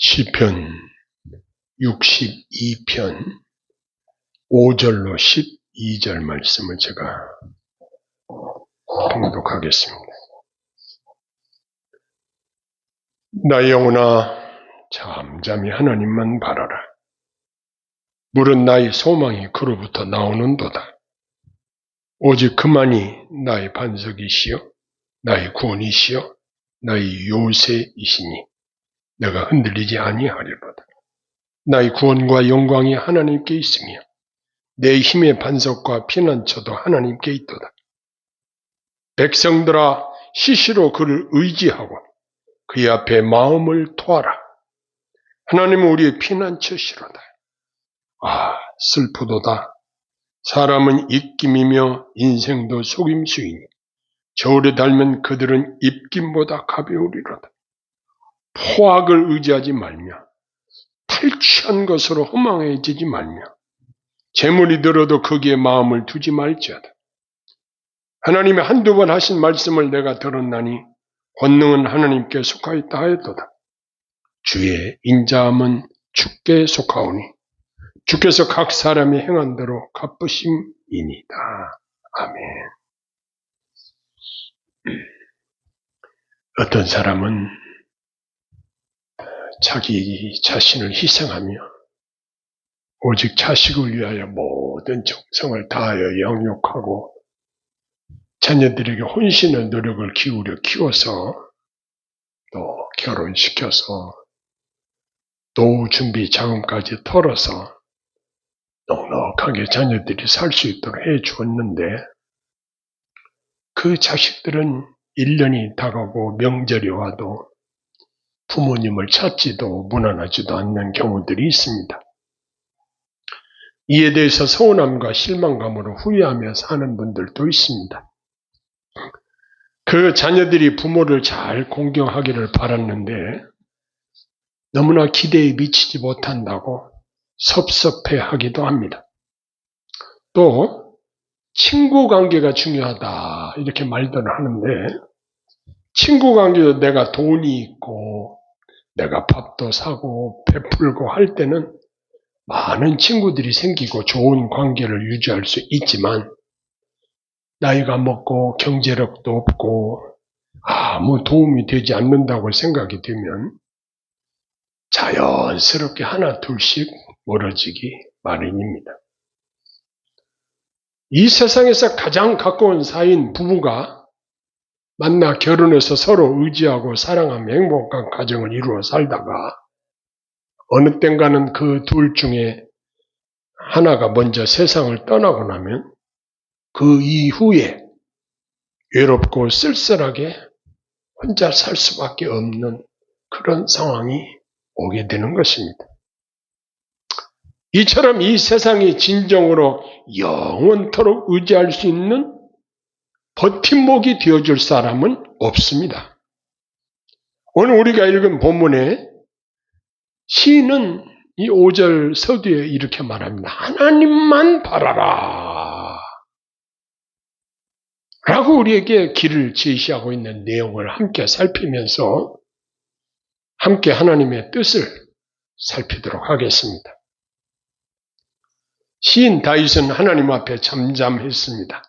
시편 62편 5절로 12절 말씀을 제가 봉독하겠습니다. 나의 영혼아, 잠잠히 하나님만 바라라. 물은 나의 소망이 그로부터 나오는도다. 오직 그만이 나의 반석이시여, 나의 구원이시여, 나의 요새이시니 내가 흔들리지 아니하리로다. 나의 구원과 영광이 하나님께 있으며 내 힘의 반석과 피난처도 하나님께 있도다. 백성들아, 시시로 그를 의지하고 그의 앞에 마음을 토하라. 하나님은 우리의 피난처시로다. 슬프도다. 사람은 입김이며 인생도 속임수이니 저울에 달면 그들은 입김보다 가벼우리로다. 포악을 의지하지 말며 탈취한 것으로 허망해지지 말며 재물이 들어도 거기에 마음을 두지 말지어다. 하나님이 한두 번 하신 말씀을 내가 들었나니 권능은 하나님께 속하였다 하였도다. 주의 인자함은 주께 속하오니 주께서 각 사람이 행한 대로 갚으심이니이다. 아멘. 어떤 사람은 자기 자신을 희생하며 오직 자식을 위하여 모든 정성을 다하여 양육하고 자녀들에게 혼신의 노력을 기울여 키워서 또 결혼시켜서 노후 준비 자금까지 털어서 넉넉하게 자녀들이 살 수 있도록 해 주었는데 그 자식들은 1년이 다가고 명절이 와도 부모님을 찾지도 무난하지도 않는 경우들이 있습니다. 이에 대해서 서운함과 실망감으로 후회하며 사는 분들도 있습니다. 그 자녀들이 부모를 잘 공경하기를 바랐는데 너무나 기대에 미치지 못한다고 섭섭해하기도 합니다. 또 친구 관계가 중요하다 이렇게 말들을 하는데 친구 관계도 내가 돈이 있고 내가 밥도 사고 베풀고 할 때는 많은 친구들이 생기고 좋은 관계를 유지할 수 있지만 나이가 먹고 경제력도 없고 아무 도움이 되지 않는다고 생각이 되면 자연스럽게 하나 둘씩 멀어지기 마련입니다. 이 세상에서 가장 가까운 사이인 부부가 만나 결혼해서 서로 의지하고 사랑하며 행복한 가정을 이루어 살다가 어느 땐가는 그 둘 중에 하나가 먼저 세상을 떠나고 나면 그 이후에 외롭고 쓸쓸하게 혼자 살 수밖에 없는 그런 상황이 오게 되는 것입니다. 이처럼 이 세상이 진정으로 영원토록 의지할 수 있는 버팀목이 되어줄 사람은 없습니다. 오늘 우리가 읽은 본문에 시인은 이 5절 서두에 이렇게 말합니다. 하나님만 바라라 라고 우리에게 길을 제시하고 있는 내용을 함께 살피면서 함께 하나님의 뜻을 살피도록 하겠습니다. 시인 다윗은 하나님 앞에 잠잠했습니다.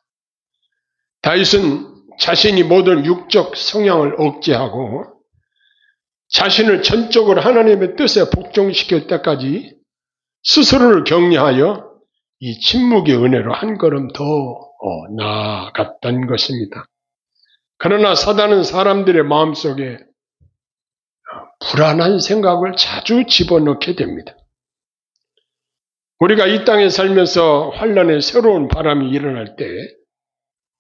다윗은 자신이 모든 육적 성향을 억제하고 자신을 전적으로 하나님의 뜻에 복종시킬 때까지 스스로를 격려하여 이 침묵의 은혜로 한 걸음 더 나아갔던 것입니다. 그러나 사단은 사람들의 마음속에 불안한 생각을 자주 집어넣게 됩니다. 우리가 이 땅에 살면서 환란의 새로운 바람이 일어날 때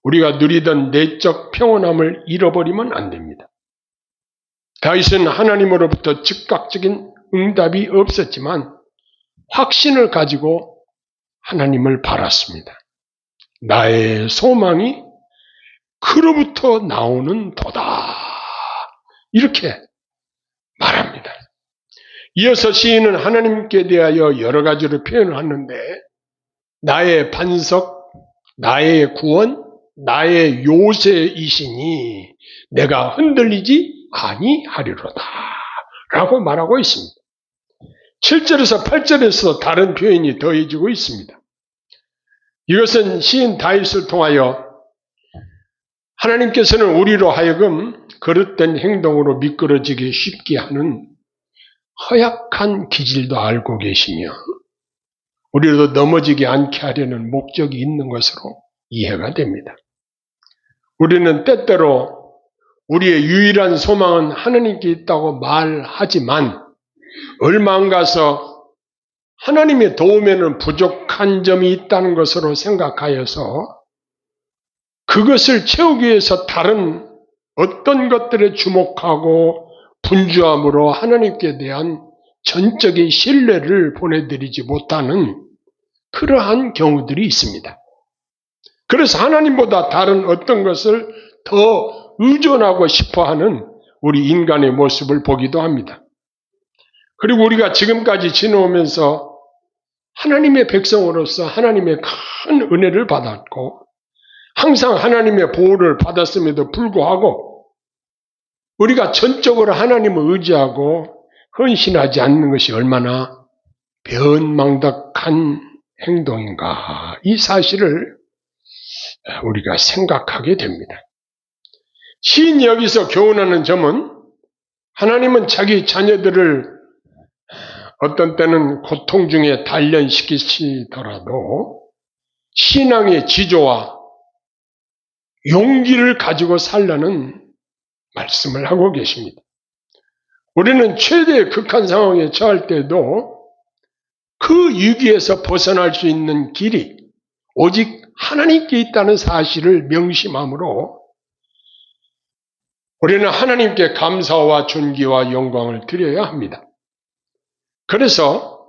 우리가 누리던 내적 평온함을 잃어버리면 안 됩니다. 다윗은 하나님으로부터 즉각적인 응답이 없었지만 확신을 가지고 하나님을 바랐습니다. 나의 소망이 그로부터 나오는 도다. 이렇게 말합니다. 이어서 시인은 하나님께 대하여 여러 가지로 표현을 하는데 나의 반석, 나의 구원, 나의 요새이시니 내가 흔들리지 아니하리로다 라고 말하고 있습니다. 7절에서 8절에서 다른 표현이 더해지고 있습니다. 이것은 시인 다윗을 통하여 하나님께서는 우리로 하여금 그릇된 행동으로 미끄러지기 쉽게 하는 허약한 기질도 알고 계시며 우리도 넘어지지 않게 하려는 목적이 있는 것으로 이해가 됩니다. 우리는 때때로 우리의 유일한 소망은 하나님께 있다고 말하지만 얼마 안 가서 하나님의 도움에는 부족한 점이 있다는 것으로 생각하여서 그것을 채우기 위해서 다른 어떤 것들에 주목하고 분주함으로 하나님께 대한 전적인 신뢰를 보내드리지 못하는 그러한 경우들이 있습니다. 그래서 하나님보다 다른 어떤 것을 더 의존하고 싶어하는 우리 인간의 모습을 보기도 합니다. 그리고 우리가 지금까지 지내오면서 하나님의 백성으로서 하나님의 큰 은혜를 받았고 항상 하나님의 보호를 받았음에도 불구하고 우리가 전적으로 하나님을 의지하고 헌신하지 않는 것이 얼마나 배은망덕한 행동인가, 이 사실을 우리가 생각하게 됩니다. 시인이 여기서 교훈하는 점은 하나님은 자기 자녀들을 어떤 때는 고통 중에 단련시키시더라도 신앙의 지조와 용기를 가지고 살라는 말씀을 하고 계십니다. 우리는 최대의 극한 상황에 처할 때도 그 위기에서 벗어날 수 있는 길이 오직 하나님께 있다는 사실을 명심함으로 우리는 하나님께 감사와 존귀와 영광을 드려야 합니다. 그래서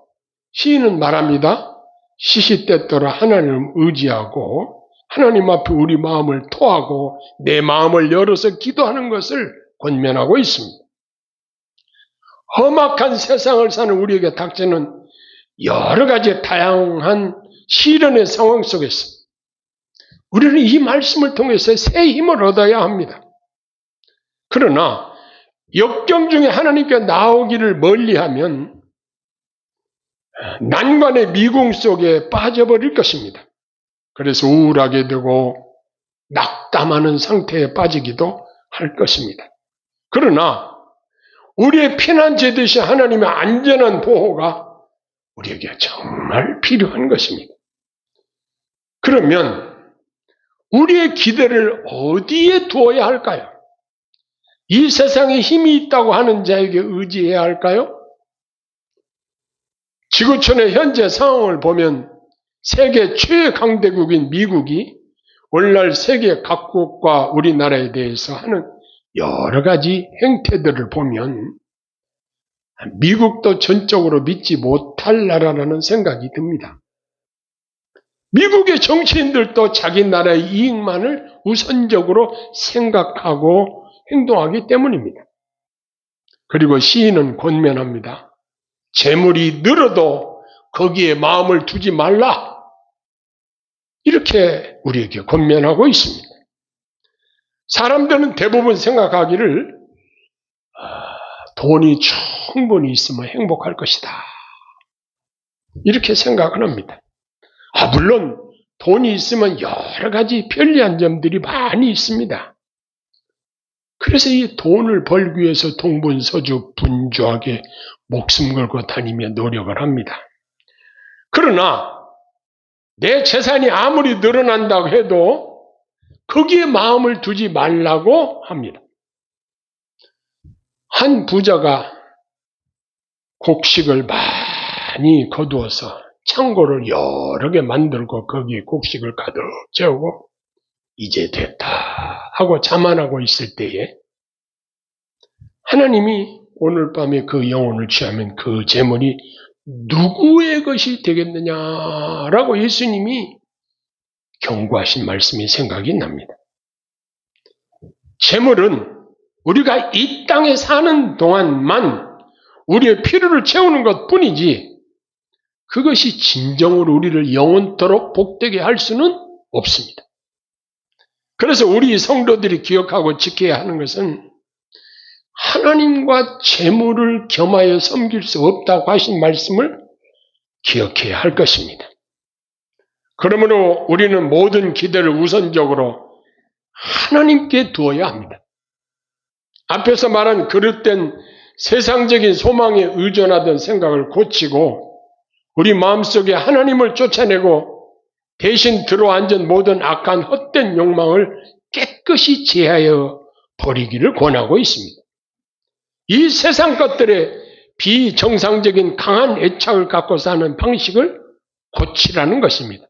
시인은 말합니다. 시시때때로 하나님을 의지하고 하나님 앞에 우리 마음을 토하고 내 마음을 열어서 기도하는 것을 권면하고 있습니다. 험악한 세상을 사는 우리에게 닥치는 여러 가지 다양한 시련의 상황 속에서 우리는 이 말씀을 통해서 새 힘을 얻어야 합니다. 그러나 역경 중에 하나님께 나오기를 멀리하면 난관의 미궁 속에 빠져버릴 것입니다. 그래서 우울하게 되고 낙담하는 상태에 빠지기도 할 것입니다. 그러나 우리의 피난처 되신 하나님의 안전한 보호가 우리에게 정말 필요한 것입니다. 그러면 우리의 기대를 어디에 두어야 할까요? 이 세상에 힘이 있다고 하는 자에게 의지해야 할까요? 지구촌의 현재 상황을 보면 세계 최강대국인 미국이 오늘날 세계 각국과 우리나라에 대해서 하는 여러 가지 행태들을 보면 미국도 전적으로 믿지 못할 나라라는 생각이 듭니다. 미국의 정치인들도 자기 나라의 이익만을 우선적으로 생각하고 행동하기 때문입니다. 그리고 시인은 권면합니다. 재물이 늘어도 거기에 마음을 두지 말라. 이렇게 우리에게 권면하고 있습니다. 사람들은 대부분 생각하기를 돈이 충분히 있으면 행복할 것이다. 이렇게 생각을 합니다. 물론 돈이 있으면 여러 가지 편리한 점들이 많이 있습니다. 그래서 이 돈을 벌기 위해서 동분서주 분주하게 목숨 걸고 다니며 노력을 합니다. 그러나 내 재산이 아무리 늘어난다고 해도 거기에 마음을 두지 말라고 합니다. 한 부자가 곡식을 많이 거두어서 창고를 여러 개 만들고 거기에 곡식을 가득 채우고 이제 됐다 하고 자만하고 있을 때에 하나님이 오늘 밤에 그 영혼을 취하면 그 재물이 누구의 것이 되겠느냐라고 예수님이 경고하신 말씀이 생각이 납니다. 재물은 우리가 이 땅에 사는 동안만 우리의 필요를 채우는 것뿐이지 그것이 진정으로 우리를 영원토록 복되게 할 수는 없습니다. 그래서 우리 성도들이 기억하고 지켜야 하는 것은 하나님과 재물을 겸하여 섬길 수 없다고 하신 말씀을 기억해야 할 것입니다. 그러므로 우리는 모든 기대를 우선적으로 하나님께 두어야 합니다. 앞에서 말한 그릇된 세상적인 소망에 의존하던 생각을 고치고 우리 마음속에 하나님을 쫓아내고 대신 들어앉은 모든 악한 헛된 욕망을 깨끗이 제하여 버리기를 권하고 있습니다. 이 세상 것들의 비정상적인 강한 애착을 갖고 사는 방식을 고치라는 것입니다.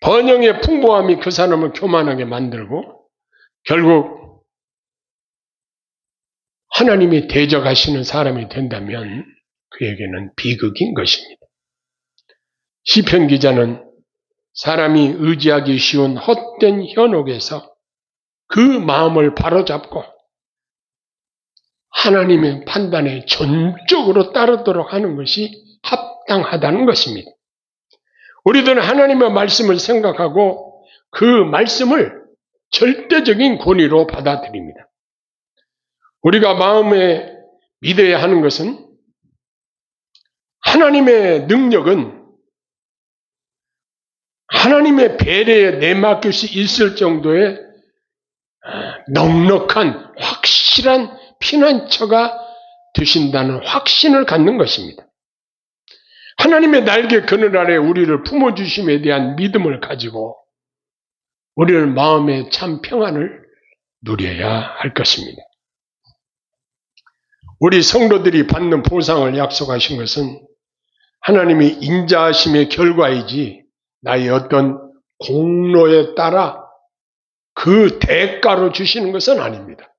번영의 풍부함이 그 사람을 교만하게 만들고 결국 하나님이 대적하시는 사람이 된다면 그에게는 비극인 것입니다. 시편 기자는 사람이 의지하기 쉬운 헛된 현혹에서 그 마음을 바로잡고 하나님의 판단에 전적으로 따르도록 하는 것이 합당하다는 것입니다. 우리들은 하나님의 말씀을 생각하고 그 말씀을 절대적인 권위로 받아들입니다. 우리가 마음에 믿어야 하는 것은 하나님의 능력은 하나님의 배려에 내맡길 수 있을 정도의 넉넉한 확실한 피난처가 되신다는 확신을 갖는 것입니다. 하나님의 날개 그늘 아래 우리를 품어주심에 대한 믿음을 가지고 우리는 마음의 참 평안을 누려야 할 것입니다. 우리 성도들이 받는 보상을 약속하신 것은 하나님이 인자하심의 결과이지 나의 어떤 공로에 따라 그 대가로 주시는 것은 아닙니다.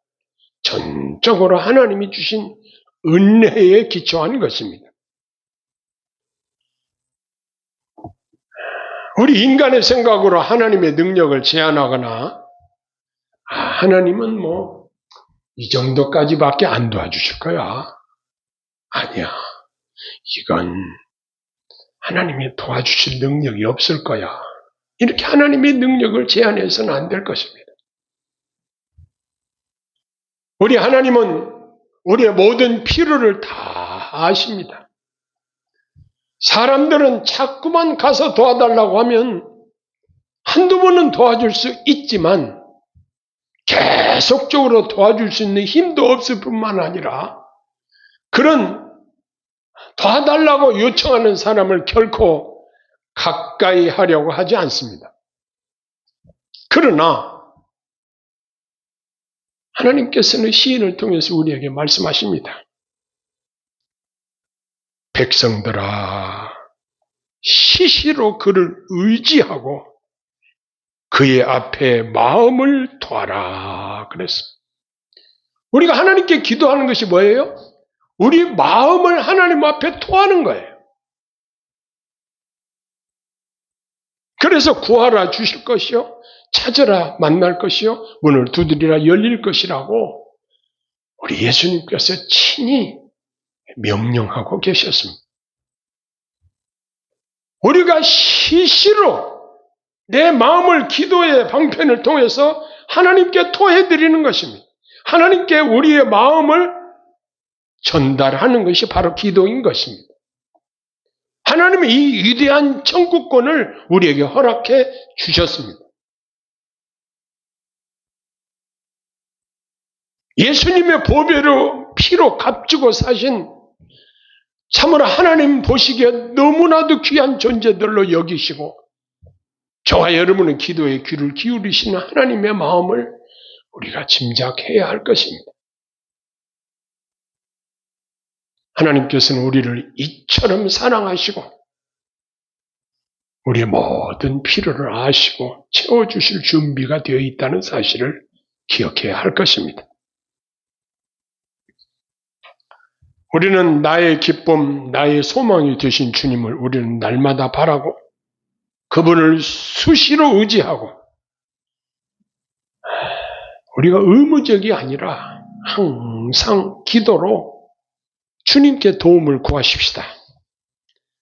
전적으로 하나님이 주신 은혜에 기초한 것입니다. 우리 인간의 생각으로 하나님의 능력을 제한하거나 하나님은 이 정도까지밖에 안 도와주실 거야. 아니야. 이건 하나님이 도와주실 능력이 없을 거야. 이렇게 하나님의 능력을 제한해서는 안 될 것입니다. 우리 하나님은 우리의 모든 필요를 다 아십니다. 사람들은 자꾸만 가서 도와달라고 하면 한두 번은 도와줄 수 있지만 계속적으로 도와줄 수 있는 힘도 없을 뿐만 아니라 그런 도와달라고 요청하는 사람을 결코 가까이 하려고 하지 않습니다. 그러나 하나님께서는 시인을 통해서 우리에게 말씀하십니다. 백성들아, 시시로 그를 의지하고 그의 앞에 마음을 두어라 그랬습니다. 우리가 하나님께 기도하는 것이 뭐예요? 우리 마음을 하나님 앞에 토하는 거예요. 그래서 구하라 주실 것이요, 찾으라 만날 것이요, 문을 두드리라 열릴 것이라고 우리 예수님께서 친히 명령하고 계셨습니다. 우리가 시시로 내 마음을 기도의 방편을 통해서 하나님께 토해드리는 것입니다. 하나님께 우리의 마음을 전달하는 것이 바로 기도인 것입니다. 하나님이 이 위대한 천국권을 우리에게 허락해 주셨습니다. 예수님의 보배로 피로 값주고 사신 참으로 하나님 보시기에 너무나도 귀한 존재들로 여기시고 저와 여러분은 기도에 귀를 기울이시는 하나님의 마음을 우리가 짐작해야 할 것입니다. 하나님께서는 우리를 이처럼 사랑하시고 우리의 모든 필요를 아시고 채워주실 준비가 되어 있다는 사실을 기억해야 할 것입니다. 우리는 나의 기쁨, 나의 소망이 되신 주님을 우리는 날마다 바라고 그분을 수시로 의지하고 우리가 의무적이 아니라 항상 기도로 주님께 도움을 구하십시다.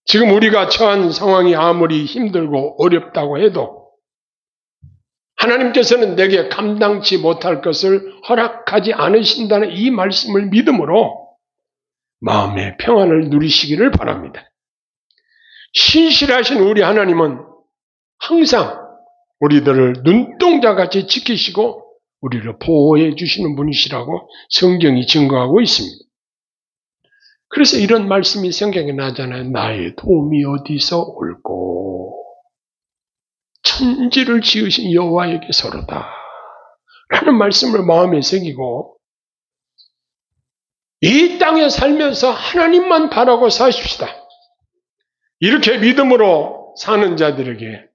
지금 우리가 처한 상황이 아무리 힘들고 어렵다고 해도 하나님께서는 내게 감당치 못할 것을 허락하지 않으신다는 이 말씀을 믿음으로 마음의 평안을 누리시기를 바랍니다. 신실하신 우리 하나님은 항상 우리들을 눈동자같이 지키시고 우리를 보호해 주시는 분이시라고 성경이 증거하고 있습니다. 그래서 이런 말씀이 생각이 나잖아요. 나의 도움이 어디서 올꼬? 천지를 지으신 여호와에게서로다 라는 말씀을 마음에 새기고 이 땅에 살면서 하나님만 바라고 사십시다. 이렇게 믿음으로 사는 자들에게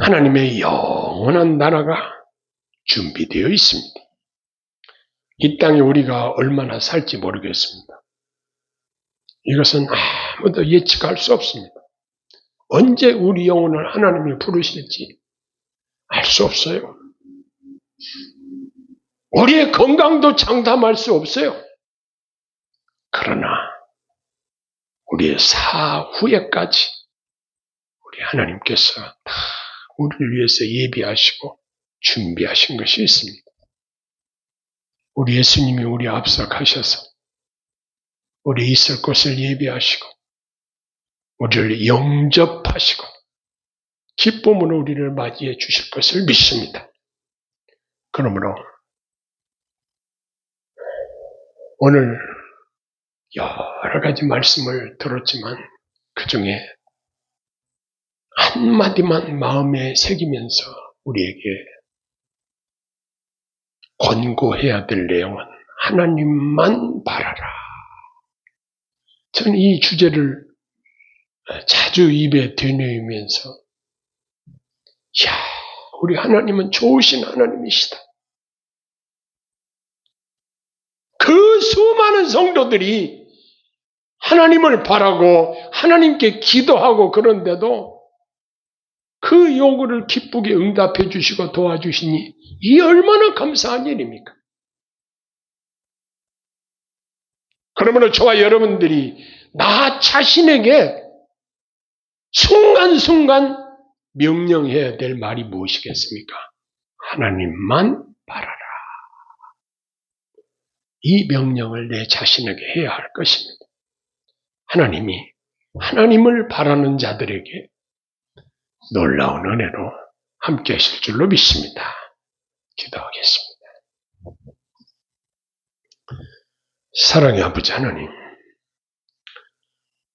하나님의 영원한 나라가 준비되어 있습니다. 이 땅에 우리가 얼마나 살지 모르겠습니다. 이것은 아무도 예측할 수 없습니다. 언제 우리 영혼을 하나님이 부르실지 알 수 없어요. 우리의 건강도 장담할 수 없어요. 그러나 우리의 사후에까지 우리 하나님께서 다 우리를 위해서 예비하시고 준비하신 것이 있습니다. 우리 예수님이 우리 앞서 가셔서 우리 있을 곳을 예비하시고 우리를 영접하시고 기쁨으로 우리를 맞이해 주실 것을 믿습니다. 그러므로 오늘 여러 가지 말씀을 들었지만 그 중에 한마디만 마음에 새기면서 우리에게 권고해야 될 내용은 하나님만 바라라. 저는 이 주제를 자주 입에 되뇌이면서 우리 하나님은 좋으신 하나님이시다. 그 수많은 성도들이 하나님을 바라고 하나님께 기도하고 그런데도 그 요구를 기쁘게 응답해 주시고 도와주시니 이 얼마나 감사한 일입니까? 그러므로 저와 여러분들이 나 자신에게 순간순간 명령해야 될 말이 무엇이겠습니까? 하나님만 바라라. 이 명령을 내 자신에게 해야 할 것입니다. 하나님이 하나님을 바라는 자들에게 놀라운 은혜로 함께 하실 줄로 믿습니다. 기도하겠습니다. 사랑의 아버지 하나님,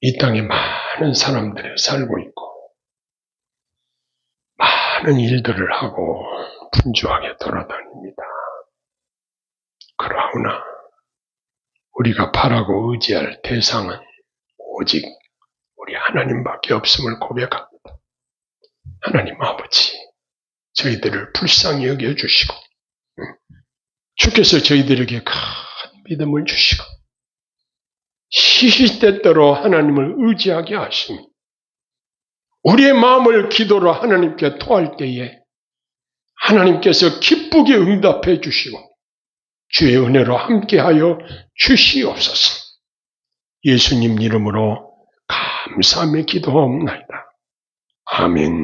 이 땅에 많은 사람들이 살고 있고 많은 일들을 하고 분주하게 돌아다닙니다. 그러나 우리가 바라고 의지할 대상은 오직 우리 하나님밖에 없음을 고백합니다. 하나님 아버지, 저희들을 불쌍히 여겨주시고 주께서 저희들에게 큰 믿음을 주시고 시시때때로 하나님을 의지하게 하시니 우리의 마음을 기도로 하나님께 토할 때에 하나님께서 기쁘게 응답해 주시고 주의 은혜로 함께하여 주시옵소서. 예수님 이름으로 감사하며 기도하옵나이다. 아멘.